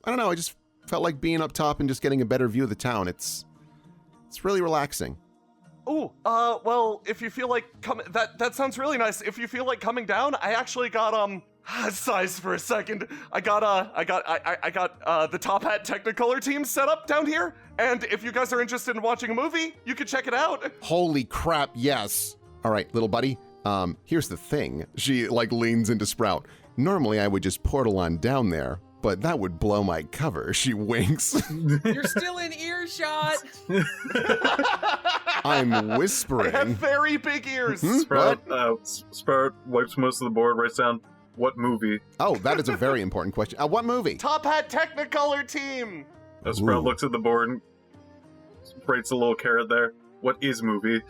I don't know, I just felt like being up top and just getting a better view of the town. It's really relaxing. Oh, well, if you feel like that sounds really nice. If you feel like coming down, I actually got size for a second. I got the Top Hat Technicolor team set up down here, and if you guys are interested in watching a movie, you can check it out. Holy crap, yes. All right, little buddy, here's the thing. She, leans into Sprout. Normally, I would just portal on down there, but that would blow my cover. She winks. You're still in earshot. I'm whispering. I have very big ears. Sprout wipes most of the board, writes down, what movie? Oh, that is a very important question. What movie? Top Hat Technicolor team. Sprout looks at the board and writes a little carrot there. What is movie?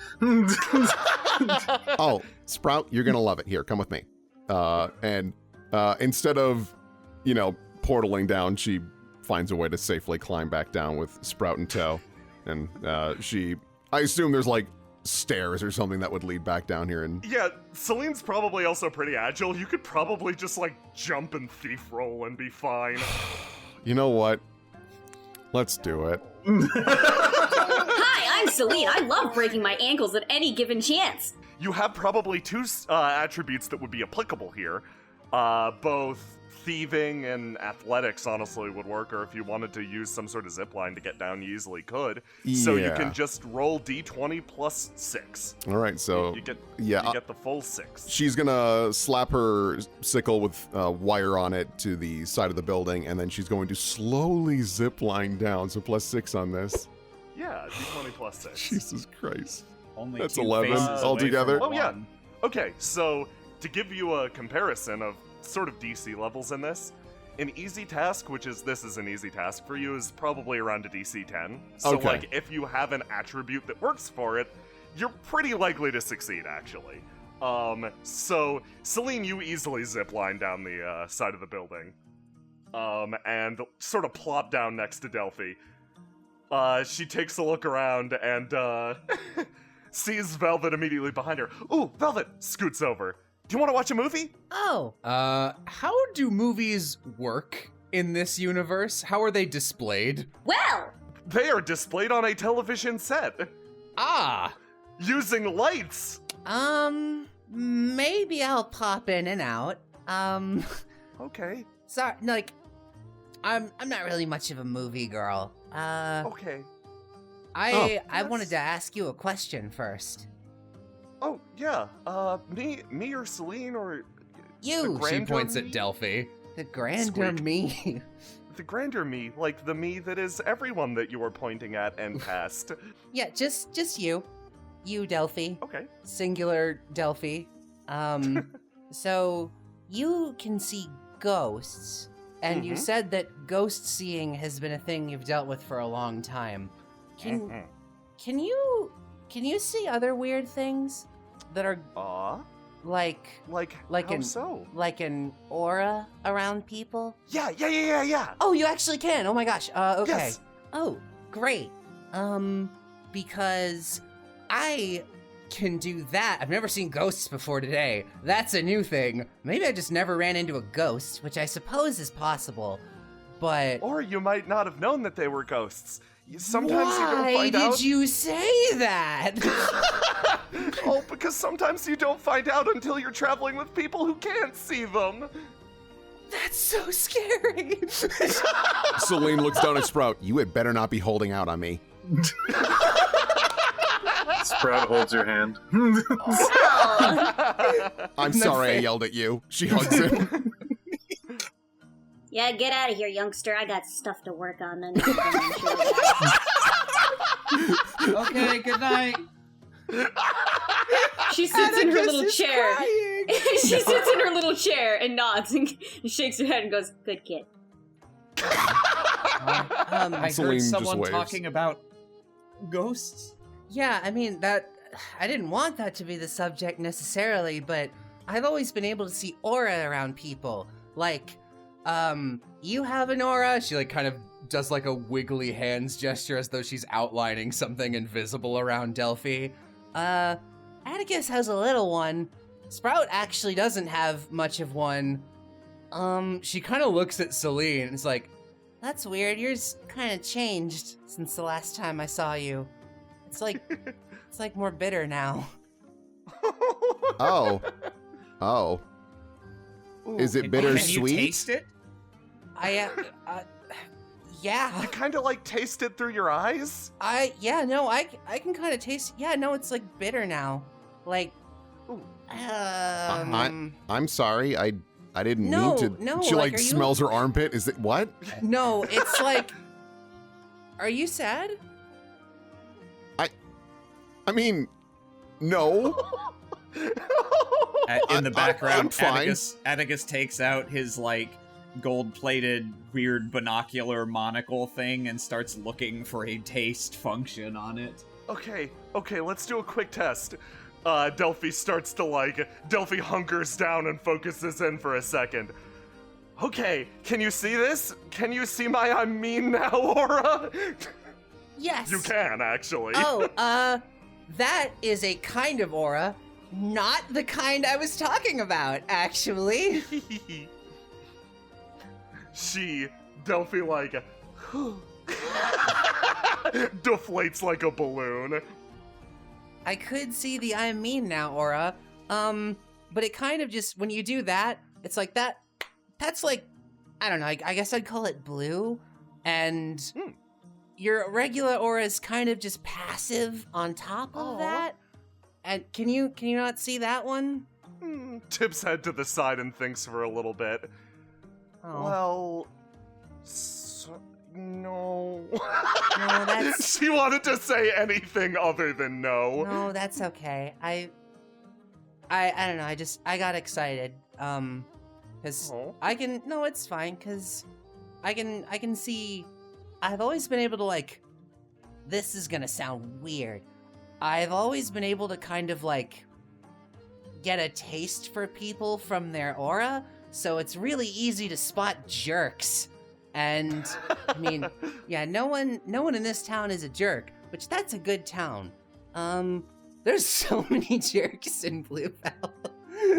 Oh, Sprout, you're going to love it. Here, come with me. And instead of, portaling down, she finds a way to safely climb back down with Sprout in tow. And I assume there's stairs or something that would lead back down here. And yeah, Celine's probably also pretty agile. You could probably just jump and thief roll and be fine. You know what? Let's do it. Hi, I'm Celine. I love breaking my ankles at any given chance. You have probably two attributes that would be applicable here. Both thieving and athletics honestly would work, or if you wanted to use some sort of zip line to get down, you easily could. Yeah. So you can just roll d20 plus 6. All right, so you get the full 6. She's gonna slap her sickle with wire on it to the side of the building, and then she's going to slowly zip line down. So plus 6 on this. Yeah, d20 plus 6. Jesus Christ. Only that's 2 11 altogether. Oh yeah. Okay, so to give you a comparison of sort of DC levels in this, an easy task, this is an easy task for you, is probably around a DC 10. So okay. If you have an attribute that works for it, you're pretty likely to succeed, actually. So Celine, you easily zip line down the side of the building, and sort of plop down next to Delphi. She takes a look around and sees Velvet immediately behind her. Ooh, Velvet scoots over. Do you want to watch a movie? Oh. How do movies work in this universe? How are they displayed? Well, they are displayed on a television set. Ah. Using lights. Maybe I'll pop in and out. Okay. Sorry, I'm not really much of a movie girl. Okay. I wanted to ask you a question first. Oh, yeah. Me or Celine or... You! She points at Delphi. The grander me. The grander me, like the me that is everyone that you were pointing at and past. Yeah, just you. You, Delphi. Okay. Singular Delphi. So, you can see ghosts, and you said that ghost seeing has been a thing you've dealt with for a long time. Can you see other weird things that are like an aura around people? Yeah. Oh, you actually can. Oh my gosh. Okay. Yes. Oh, great. Because I can do that. I've never seen ghosts before today. That's a new thing. Maybe I just never ran into a ghost, which I suppose is possible. But or you might not have known that they were ghosts. Sometimes you don't why find out. did you say that? Oh, because sometimes you don't find out until you're traveling with people who can't see them. That's so scary. Celine looks down at Sprout. You had better not be holding out on me. Sprout holds your hand. I'm sorry I yelled at you. She hugs him. Yeah, get out of here, youngster. I got stuff to work on. Then. Okay, good night. She sits in her little chair. She sits in her little chair and nods and shakes her head and goes, "Good kid." I Celine heard just someone waves. talking about ghosts. Yeah, I mean, I didn't want that to be the subject necessarily, but I've always been able to see aura around people. You have an aura? She kind of does a wiggly hands gesture as though she's outlining something invisible around Delphi. Atticus has a little one. Sprout actually doesn't have much of one. She kind of looks at Celine and is like, That's weird. Yours kind of changed since the last time I saw you. It's like more bitter now. Oh. Is it Can you bittersweet? taste it? Yeah. You kind of like taste it through your eyes? I can kind of taste. Yeah, no, it's like bitter now. Like, Ooh. I'm sorry. I didn't No, mean to. no, She like, like are you- smells her armpit. Is it what? no, it's like. Are you sad? I mean, no. In the background, I'm fine. Atticus takes out his like gold-plated weird binocular monocle thing and starts looking for a taste function on it. Okay, let's do a quick test. Delphi hunkers down and focuses in for a second. Okay, can you see this? Can you see my I'm mean now aura? Yes. You can, actually. Oh, that is a kind of aura, not the kind I was talking about, actually. Delphi, like, deflates like a balloon. I could see the I'm mean now aura, but it kind of just, when you do that, it's like that's like, I don't know, I guess I'd call it blue, and your regular aura is kind of just passive on top of that. And can you not see that one? Tips head to the side and thinks for a little bit. Oh. Well, no. No, that's She wanted to say anything other than no. no, that's okay. I don't know. I got excited. Cause Oh. it's fine. Cause I can see. I've always been able to like. This is gonna sound weird. I've always been able to kind of like get a taste for people from their aura, so it's really easy to spot jerks. And I mean, yeah, no one in this town is a jerk, which that's a good town. There's so many jerks in Bluebell.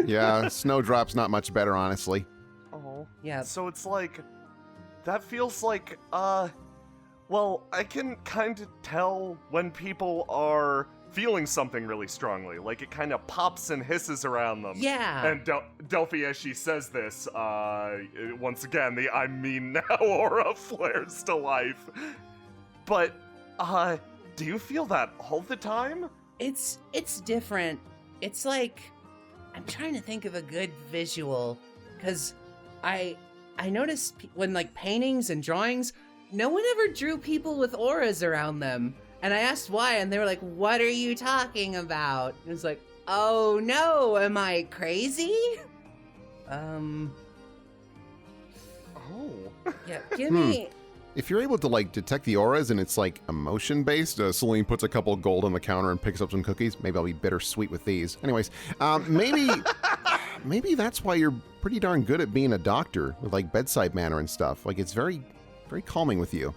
Yeah, Snowdrop's not much better, honestly. Oh. Yeah. So it's like, that feels like, well, I can kind of tell when people are feeling something really strongly. Like, it kind of pops and hisses around them. Yeah. And Delphi, as she says this, once again, the I mean now aura flares to life. But, do you feel that all the time? It's different. It's like, I'm trying to think of a good visual, because I noticed when like paintings and drawings, no one ever drew people with auras around them. And I asked why, and they were like, "What are you talking about?" And it's like, "Oh no, am I crazy?" Oh. Yeah, give me. If you're able to like detect the auras and it's like emotion based, Celine puts a couple gold on the counter and picks up some cookies. Maybe I'll be bittersweet with these. Anyways, maybe that's why you're pretty darn good at being a doctor with like bedside manner and stuff. Like it's very, very calming with you.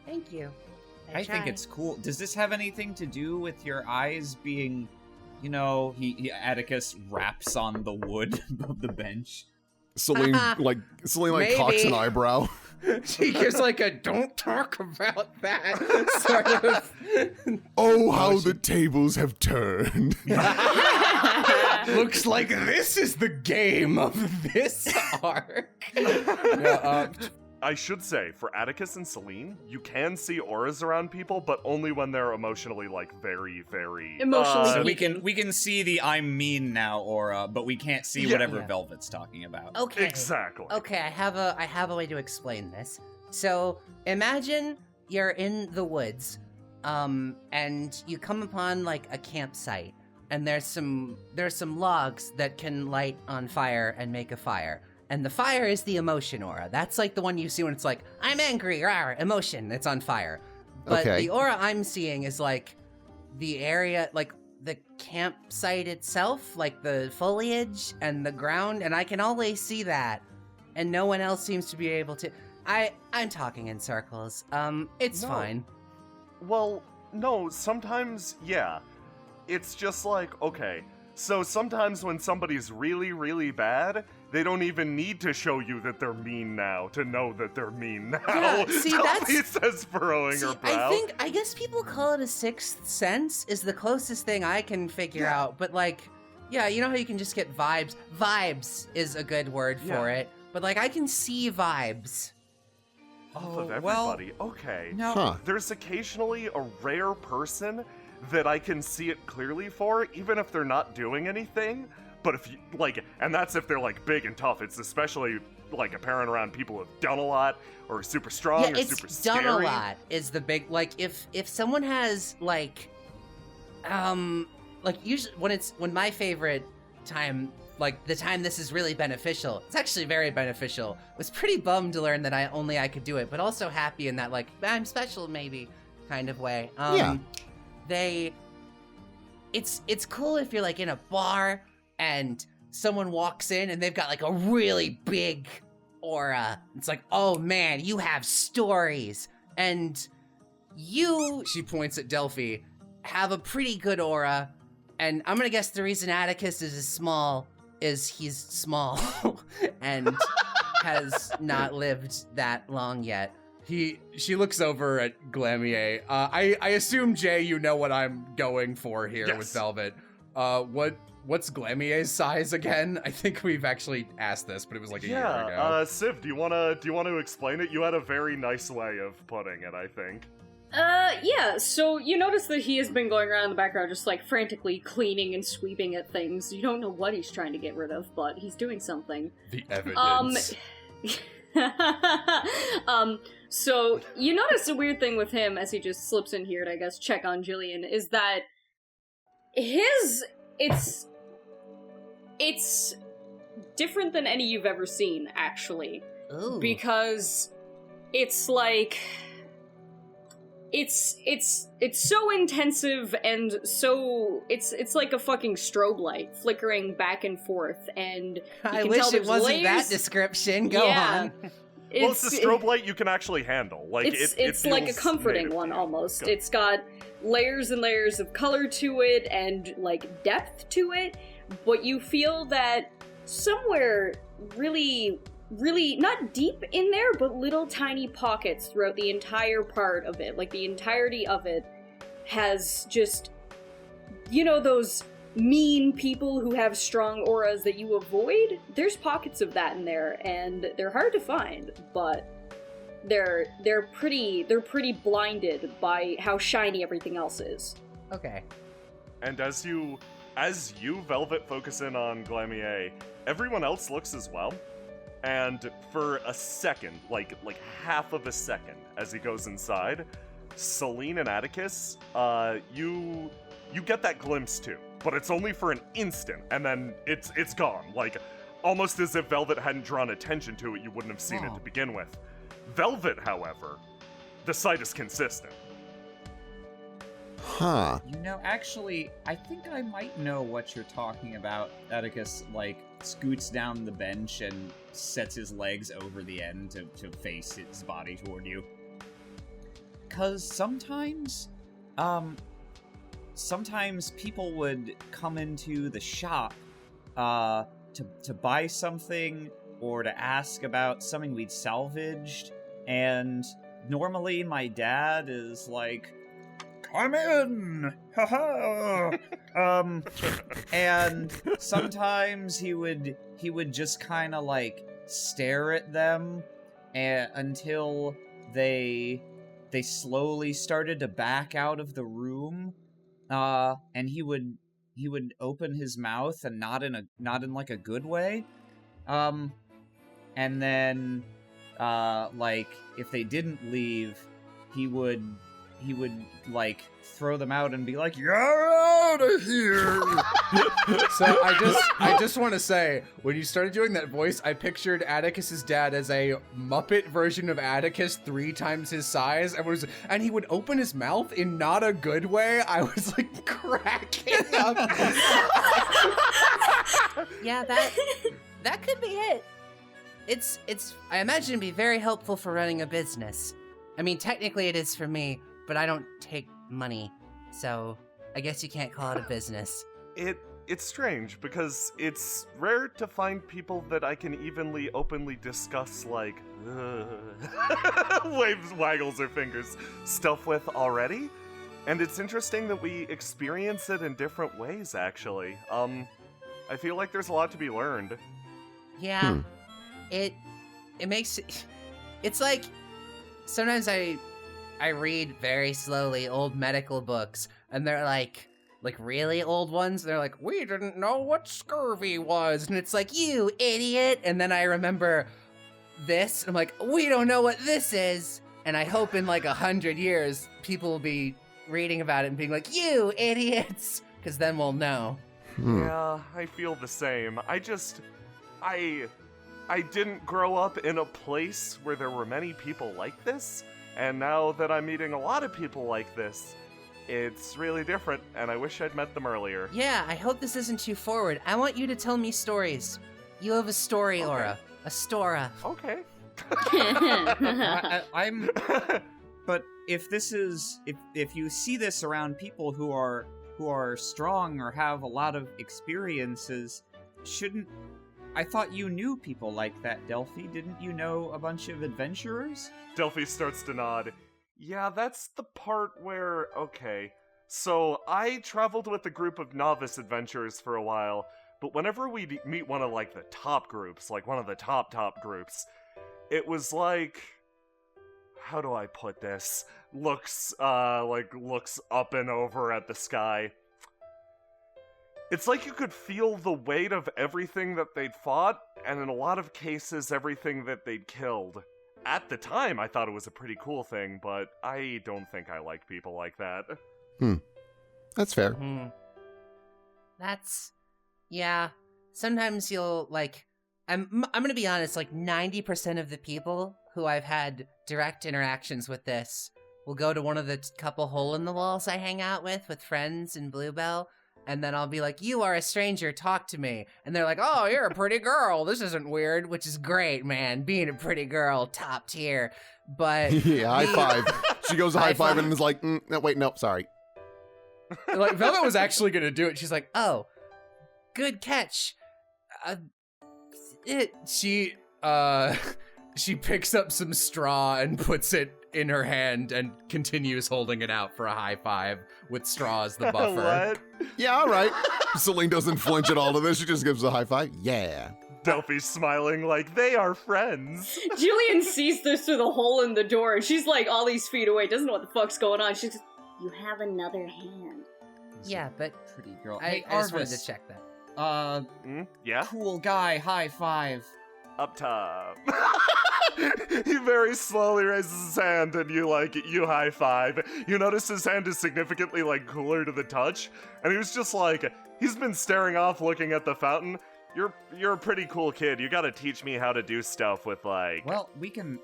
Thank you. I think it's cool. Does this have anything to do with your eyes being, Atticus raps on the wood of the bench? Celine Maybe. cocks an eyebrow. She gives like a "don't talk about that" sort of. Oh, how the tables have turned. Looks like this is the game of this arc. Yeah, I should say, for Atticus and Celine, you can see auras around people, but only when they're emotionally, like, very, very... Emotionally So speaking. we can see the I'm mean now aura, but we can't see whatever Yeah. Velvet's talking about. Okay. Exactly. Okay, I have a way to explain this. So imagine you're in the woods, and you come upon like a campsite, and there's some logs that can light on fire and make a fire. And the fire is the emotion aura. That's like the one you see when it's like, I'm angry, rawr, emotion, it's on fire. But Okay. the aura I'm seeing is like the area, like the campsite itself, like the foliage and the ground, and I can always see that. And no one else seems to be able to. I'm talking in circles. It's No. fine. Well, no, sometimes, yeah. It's just like, okay, so sometimes when somebody's really, really bad, They don't even need to show you that they're mean now to know that they're mean now. Yeah, see, Delphi says, furrowing her brow. I guess people call it a sixth sense is the closest thing I can figure out. But like, yeah, you know how you can just get vibes? Vibes is a good word for it. But like, I can see vibes. Off of everybody. Okay. No. Huh. There's occasionally a rare person that I can see it clearly for, even if they're not doing anything. But if you, like, and that's if they're, like, big and tough. It's especially, like, apparent around people who've done a lot, or are super strong, Yeah, or it's super scary. done a lot is the big, like, if someone has, like, usually, when my favorite time, like, the time this is really beneficial, it's actually very beneficial, was pretty bummed to learn that I could do it, but also happy in that, like, I'm special, maybe, kind of way. Yeah. It's cool if you're, like, in a bar, and someone walks in and they've got like a really big aura. It's like, oh man, you have stories. And you, she points at Delphi, have a pretty good aura. And I'm gonna guess the reason Atticus is as small is he's small and has not lived that long yet. She looks over at Glamier. I assume, Jay, you know what I'm going for here Yes. with Velvet. What's Glamier's size again? I think we've actually asked this, but it was like a year ago. Civ, do you wanna explain it? You had a very nice way of putting it, I think. Yeah, so you notice that he has been going around in the background just, like, frantically cleaning and sweeping at things. You don't know what he's trying to get rid of, but he's doing something. The evidence. So you notice a weird thing with him as he just slips in here to, I guess, check on Jillian, is that it's different than any you've ever seen, actually. Ooh. Because it's like it's so intensive and so it's like a fucking strobe light flickering back and forth, and I can wish tell it there's wasn't layers. that description. Go on. Well, it's a strobe light you can actually handle. Like It's it like a feels comforting native one to you. almost. Good. It's got layers and layers of color to it and like depth to it, but you feel that somewhere really not deep in there, but little tiny pockets throughout the entire part of it, like the entirety of it has just, you know, those mean people who have strong auras that you avoid. There's pockets of that in there, and they're hard to find, but they're pretty blinded by how shiny everything else is. Okay. And as you Velvet focus in on Glamier, everyone else looks as well. And for a second, like half of a second, as he goes inside, Celine and Atticus, you get that glimpse too, but it's only for an instant, and then it's gone. Like almost as if Velvet hadn't drawn attention to it, you wouldn't have seen it to begin with. Velvet, however, the sight is consistent. Huh. You know, actually, I think I might know what you're talking about. Atticus, like, scoots down the bench and sets his legs over the end to face his body toward you. 'Cause sometimes people would come into the shop, to buy something or to ask about something we'd salvaged, and normally my dad is like, "Come in! Haha!" And sometimes he would just kind of like stare at them until they slowly started to back out of the room, and he would open his mouth and not in like a good way, and then like if they didn't leave, he would like throw them out and be like, "You're out of here!" So I just want to say, when you started doing that voice, I pictured Atticus's dad as a Muppet version of Atticus 3 times his size, and he would open his mouth in not a good way. I was like cracking up. Yeah, that could be it. It's I imagine it'd be very helpful for running a business. I mean, technically it is for me, but I don't take money, so I guess you can't call it a business. it's strange because it's rare to find people that I can evenly, openly discuss, like, waggles her fingers, stuff with already. And it's interesting that we experience it in different ways, actually. I feel like there's a lot to be learned. Yeah. It makes it's like sometimes I read very slowly old medical books and they're like really old ones. They're like, we didn't know what scurvy was, and it's like, you idiot. And then I remember this, and I'm like, we don't know what this is. And I hope in like 100 years people will be reading about it and being like, you idiots, because then we'll know. Yeah, I feel the same. I didn't grow up in a place where there were many people like this, and now that I'm meeting a lot of people like this, it's really different, and I wish I'd met them earlier. Yeah, I hope this isn't too forward. I want you to tell me stories. You have a story, Okay. Aura. A Stora. Okay. I'm. But if this is, if you see this around people who are strong or have a lot of experiences, shouldn't? I thought you knew people like that, Delphi. Didn't you know a bunch of adventurers? Delphi starts to nod. Yeah, that's the part where, okay. So, I traveled with a group of novice adventurers for a while, but whenever we meet one of, like, the top groups, like one of the top groups, it was like... How do I put this? Looks up and over at the sky. It's like you could feel the weight of everything that they'd fought, and in a lot of cases, everything that they'd killed. At the time, I thought it was a pretty cool thing, but I don't think I like people like that. That's fair. That's, yeah. Sometimes you'll, like, I'm gonna be honest, like 90% of the people who I've had direct interactions with this will go to one of the couple hole-in-the-walls I hang out with friends in Bluebell, and then I'll be like, you are a stranger, talk to me. And they're like, oh, you're a pretty girl, this isn't weird, which is great, man. Being a pretty girl, top tier. But Yeah, high five. She goes to high five and is like, no, wait, no, sorry. Like, Velvet was actually gonna do it. She's like, oh, good catch. She picks up some straw and puts it in her hand and continues holding it out for a high five with straw as the buffer. What? Yeah, all right. Celine doesn't flinch at all to this. She just gives a high five. Yeah. Delphi's smiling like they are friends. Jillian sees this through the hole in the door, and she's like all these feet away, doesn't know what the fuck's going on. She's just, you have another hand. Yeah, but Pretty girl. I Hey, just wanted Arvis. to check that. Yeah? Cool guy, high five. Up top. He very slowly raises his hand and you high five. You notice his hand is significantly cooler to the touch, and he was just he's been staring off looking at the fountain. You're a pretty cool kid. You gotta teach me how to do stuff with Well, we can,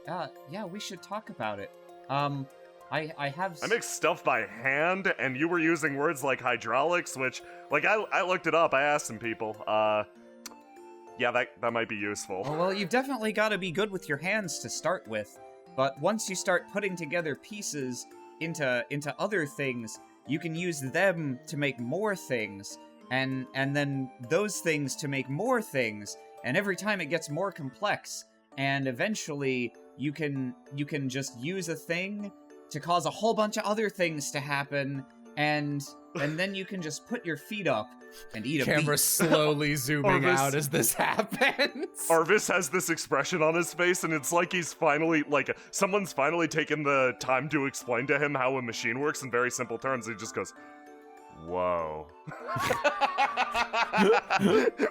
yeah, we should talk about it. I have... I make stuff by hand, and you were using words like hydraulics, which, I looked it up, I asked some people, yeah, that might be useful. Oh, well, you've definitely got to be good with your hands to start with, but once you start putting together pieces into other things, you can use them to make more things, and then those things to make more things, and every time it gets more complex, and eventually you can just use a thing to cause a whole bunch of other things to happen, and then you can just put your feet up and eat a Camera beet. slowly zooming Arvis- out as this happens. Arvis has this expression on his face, and it's like he's finally, someone's finally taken the time to explain to him how a machine works in very simple terms. He just goes, whoa.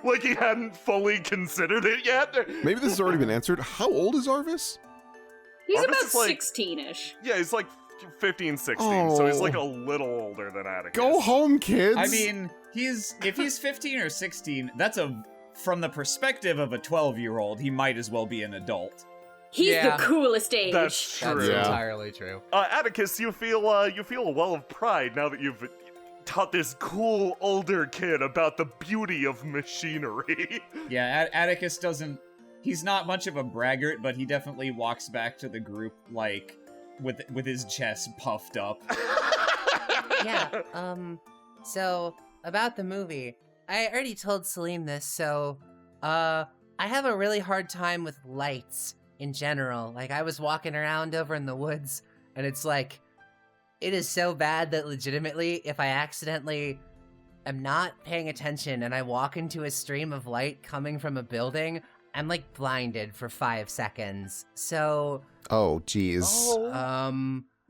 Like he hadn't fully considered it yet. Maybe this has already been answered. How old is Arvis? He's Arvis about is like- 16-ish. Yeah, he's 15, 16, so he's Oh. a little older than Atticus. Go home, kids. I mean, if he's 15 or 16, from the perspective of a 12-year-old, he might as well be an adult. He's Yeah. the coolest age. That's true. That's Yeah. entirely true. Atticus, you feel a well of pride now that you've taught this cool older kid about the beauty of machinery. Yeah, Atticus doesn't... He's not much of a braggart, but he definitely walks back to the group, with his chest puffed up. Yeah, so, about the movie, I already told Celine this, so, I have a really hard time with lights in general. Like, I was walking around over in the woods, and it's like, it is so bad that legitimately, if I accidentally am not paying attention and I walk into a stream of light coming from a building, I'm like blinded for 5 seconds. So, Oh, geez.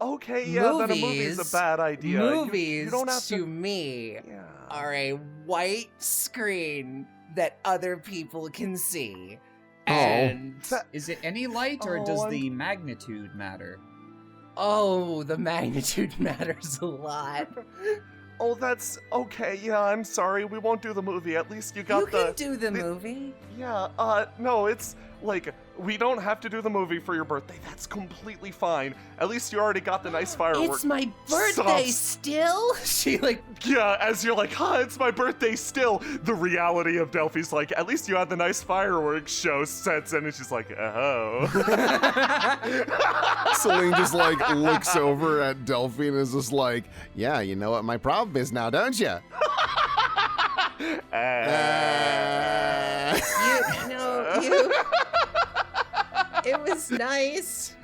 Okay, yeah, then a movie's a bad idea. Movies you don't have to me Yeah. are a white screen that other people can see. Oh. And Is it any light, or Oh, does I'm- the magnitude matter? the magnitude matters a lot. Oh, that's okay. Yeah, I'm sorry. We won't do the movie. At least you got You the. can do the movie. Yeah. No, it's like we don't have to do the movie for your birthday. That's completely fine. At least you already got the nice fireworks. It's my birthday Subs. still. She like Yeah, as you're like, it's my birthday still. The reality of Delphi's like, at least you had the nice fireworks show sets in, and she's like, oh. Celine just like looks over at Delphi and is just like, yeah, you know what my problem is now, don't you? you. It was nice.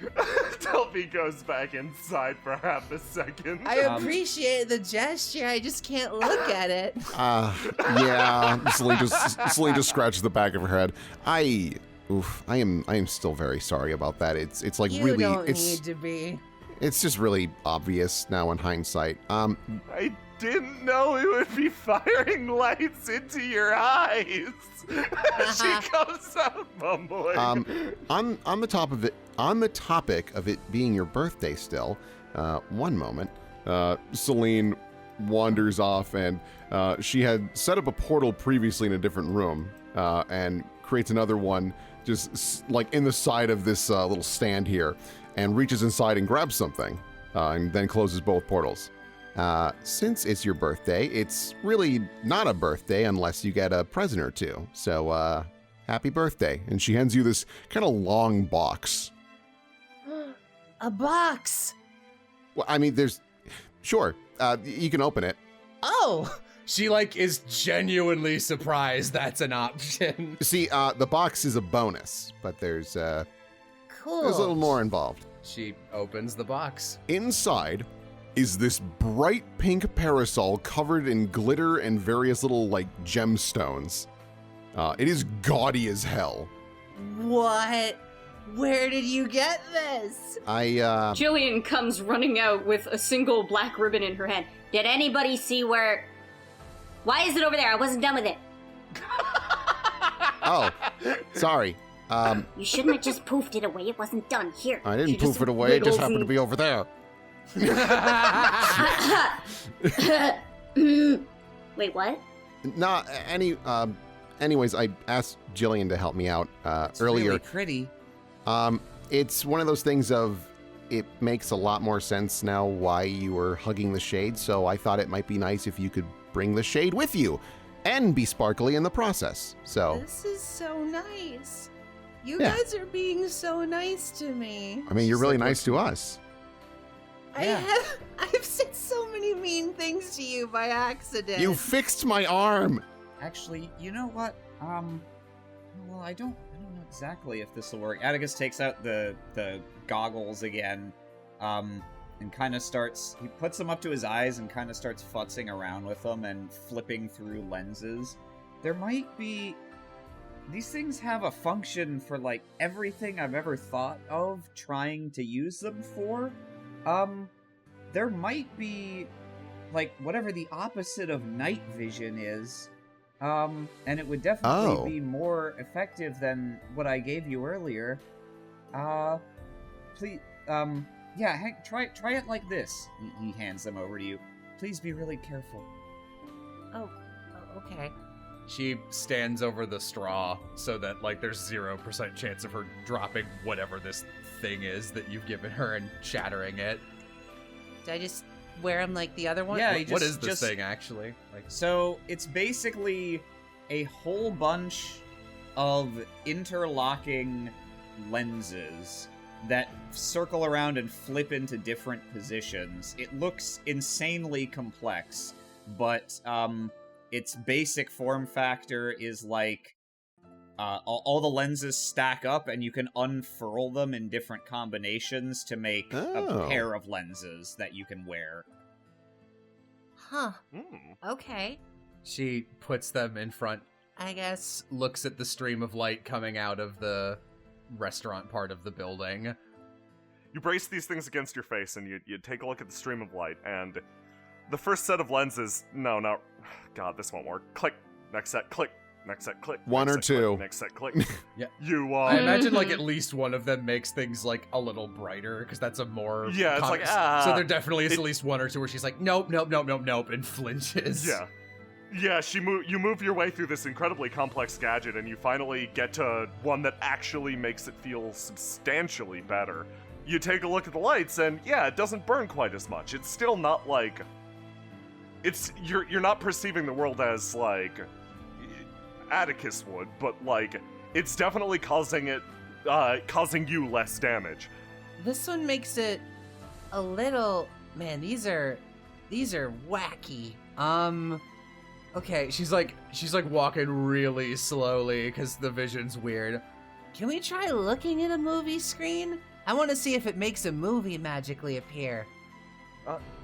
Delphi goes back inside for half a second. I appreciate the gesture. I just can't look at it. Yeah. Celine just scratches the back of her head. I am still very sorry about that. It's like You really, don't it's need to be. it's just really obvious now in hindsight. I didn't know it would be firing lights into your eyes. She comes out mumbling. on the topic of it being your birthday still, one moment, Celine wanders off and she had set up a portal previously in a different room and creates another one just like in the side of this little stand here and reaches inside and grabs something and then closes both portals. Since it's your birthday, it's really not a birthday unless you get a present or two. So, happy birthday. And she hands you this kind of long box. A box. Well, I mean, sure, you can open it. Oh, She like is genuinely surprised that's an option. See, the box is a bonus, but there's a cool. little more involved. She opens the box. Inside is this bright pink parasol covered in glitter and various little, like, gemstones. It is gaudy as hell. What? Where did you get this? Jillian comes running out with a single black ribbon in her hand. Did anybody see where... Why is it over there? I wasn't done with it. Oh, sorry. You shouldn't have just poofed it away. It wasn't done. Here. I didn't She poof just it away, it just wiggles happened to and- be over there. Wait, what? Nah, anyways, I asked Jillian to help me out It's earlier. really pretty. It's one of those things of it makes a lot more sense now why you were hugging the shade, so I thought it might be nice if you could bring the shade with you and be sparkly in the process. So, This is so nice. You Yeah. guys are being so nice to me. I mean, you're She's really like, nice to us. Yeah. I've said so many mean things to you by accident. You fixed my arm. Actually, you know what? Well, I don't know exactly if this will work. Atticus takes out the goggles again, and kind of starts. He puts them up to his eyes and kind of starts futzing around with them and flipping through lenses. There might be. These things have a function for like everything I've ever thought of trying to use them for. There might be like whatever the opposite of night vision is. And it would definitely Oh. be more effective than what I gave you earlier. Please, yeah, Hank, try it like this. He hands them over to you. Please be really careful. Oh, okay. She stands over the straw so that like there's 0% chance of her dropping whatever this thing is that you've given her and shattering it. Did I just wear them like the other one? Yeah, What is this thing actually? Like, So it's basically a whole bunch of interlocking lenses that circle around and flip into different positions. It looks insanely complex, but its basic form factor is like all the lenses stack up, and you can unfurl them in different combinations to make a pair of lenses that you can wear. Huh. Okay. She puts them in front, I guess. looks at the stream of light coming out of the restaurant part of the building. You brace these things against your face, and you take a look at the stream of light, and the first set of lenses... No, God, this won't work. Click. Next set, click. Next set, click. One Next or set, click. two. Next set, click. Yeah. You, I imagine like at least one of them makes things like a little brighter, because that's a more... Yeah, it's like, So there definitely is at least one or two where she's like, nope, and flinches. Yeah. Yeah, you move your way through this incredibly complex gadget, and you finally get to one that actually makes it feel substantially better. You take a look at the lights, and yeah, it doesn't burn quite as much. It's still not like... You're not perceiving the world as, like, Atticus would, but, like, it's definitely causing you less damage. This one makes it a little... Man, these are wacky. Okay, she's like walking really slowly because the vision's weird. Can we try looking at a movie screen? I want to see if it makes a movie magically appear.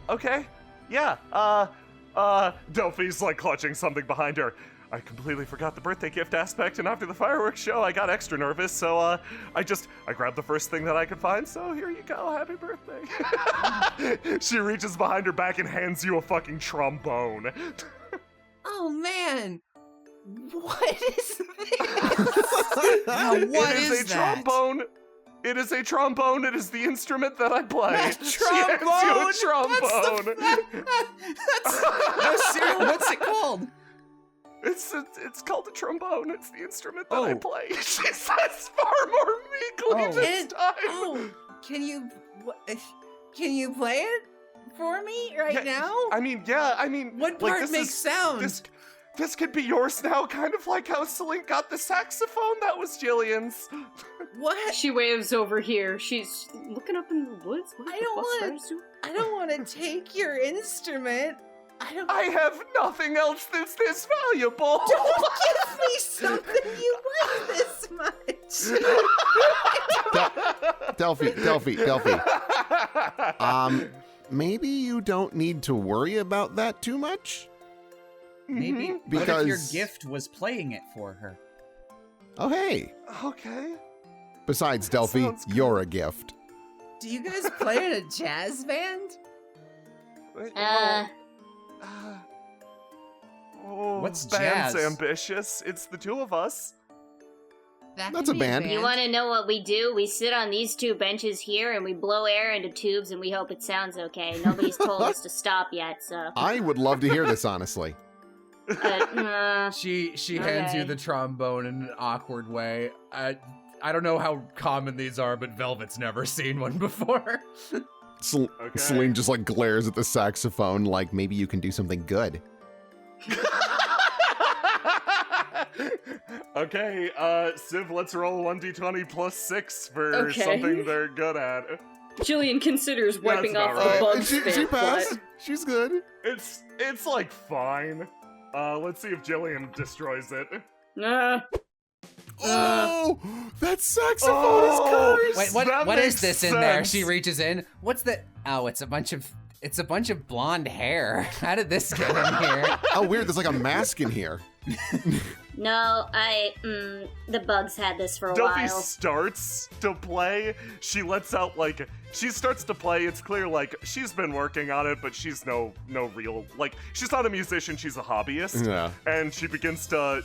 Okay. Yeah, Delphi's, like, clutching something behind her. I completely forgot the birthday gift aspect, and after the fireworks show, I got extra nervous, so, I grabbed the first thing that I could find, so here you go, happy birthday. She reaches behind her back and hands you a fucking trombone. Oh, man! What is this? What It is a trombone. It is a trombone. It is the instrument that I play. Trombone! She hands you a trombone. No, seriously, what's it called? It's called a trombone. It's the instrument that I play. She says far more meekly this time. Can you play it for me right now? I mean, What part this makes sound? This could be yours now, kind of like how Celine got the saxophone. That was Jillian's. What? She waves over here. She's looking up in the woods. I don't want to take your instrument. I have nothing else that's this valuable. Don't give me something you like this much. Delphi. Maybe you don't need to worry about that too much. Maybe. Because... What if your gift was playing it for her? Oh, hey. Okay. Besides, Delphi, you're a gift. Do you guys play in a jazz band? What's band's jazz? ambitious. It's the two of us. That's a band. You want to know what we do? We sit on these two benches here and we blow air into tubes and we hope it sounds okay. Nobody's told us to stop yet, so. I would love to hear this, honestly. She hands you the trombone in an awkward way. I don't know how common these are, but Velvet's never seen one before. Celine just like glares at the saxophone like maybe you can do something good. Okay, Civ, let's roll 1d20 plus 6 for something they're good at. Jillian considers wiping off about the right. bug She spit, passed. but... She's good. It's like fine. Let's see if Jillian destroys it. Oh, that saxophone is cursed. Wait, That what is makes this in there? sense. She reaches in. What's the? Oh, it's a bunch of blonde hair. How did this get in here? Oh, weird. There's like a mask in here. No, the bugs had this for a Delphi while. starts to play. She lets out she starts to play. It's clear she's been working on it, but she's no real she's not a musician. She's a hobbyist. Yeah. And she begins to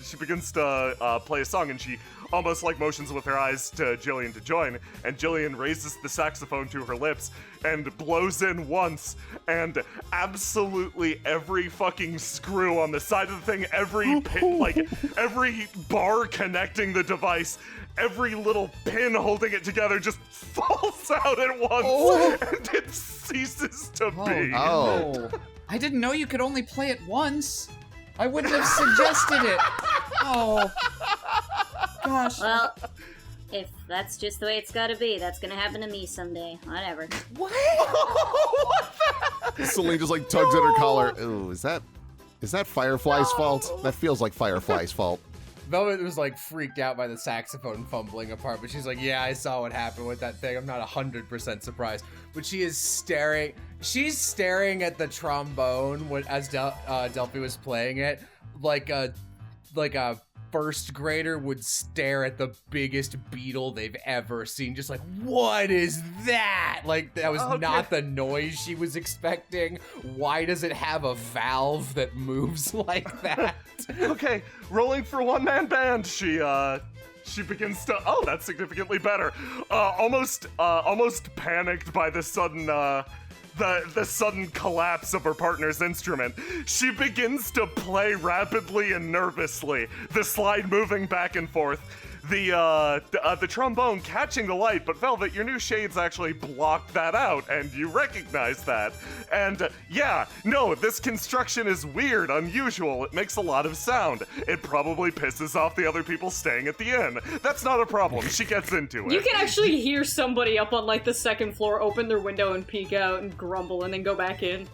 play a song, and she almost motions with her eyes to Jillian to join. And Jillian raises the saxophone to her lips and blows in once, and absolutely every fucking screw on the side of the thing, every pin, every bar connecting the device, every little pin holding it together just falls out at once, and it ceases to be. Oh. No. I didn't know you could only play it once. I wouldn't have suggested it. Oh. Gosh. Well, if that's just the way it's gotta be, that's gonna happen to me someday. Whatever. What? Celine just tugs at her collar. Ooh, is that Is that Firefly's fault? That feels like Firefly's fault. Velvet was like freaked out by the saxophone fumbling apart, but she's like, yeah, I saw what happened with that thing. I'm not 100% surprised. But she is staring. She's staring at the trombone as Delphi was playing it, like a first grader would stare at the biggest beetle they've ever seen. Just like, what is that? Like, that was not the noise she was expecting. Why does it have a valve that moves like that? Okay, rolling for one-man band. She begins to. Oh, that's significantly better. Almost panicked by the sudden the sudden collapse of her partner's instrument. She begins to play rapidly and nervously, the slide moving back and forth. The trombone catching the light, but Velvet, your new shades actually blocked that out, and you recognize that. And this construction is weird, unusual. It makes a lot of sound. It probably pisses off the other people staying at the inn. That's not a problem. She gets into it. You can actually hear somebody up on like the second floor open their window and peek out and grumble and then go back in.